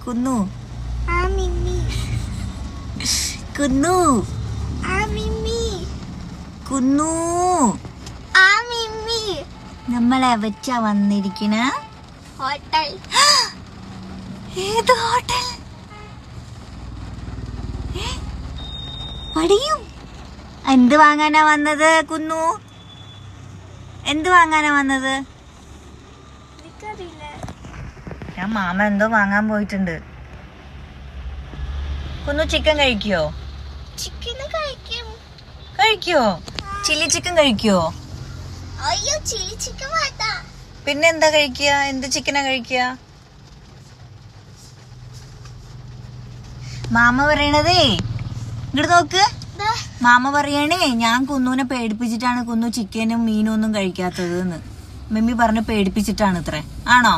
കുന്നു കുന്നു കുന്നു നമ്മളെ വെച്ചാ വന്നിരിക്കണ ഹോട്ടൽ. ഏത് ഹോട്ടൽ? പടിയും എന്ത് വാങ്ങാനാ വന്നത് കുന്നു? എന്ത് വാങ്ങാനാ വന്നത്? ഞാൻ മാമ എന്തോ വാങ്ങാൻ പോയിട്ടുണ്ട്. കുന്നു ചിക്കൻ കഴിക്കോ? കഴിക്കോ? ചില്ലി ചിക്കൻ കഴിക്കോ? അയ്യോ, ചില്ലി ചിക്കൻ വേണ്ട. പിന്നെ എന്താ കഴിക്കുക? എന്ത് ചിക്കനാ കഴിക്കുക? മാമ പറയണതേ ഇങ്ങോട്ട് നോക്ക്. മാമ പറയണേ ഞാൻ കുന്നുവിനെ പേടിപ്പിച്ചിട്ടാണ് കുന്നു ചിക്കനും മീനും ഒന്നും കഴിക്കാത്തത് എന്ന്. മമ്മി പറഞ്ഞ് പേടിപ്പിച്ചിട്ടാണ് ഇത്രേ. ആണോ?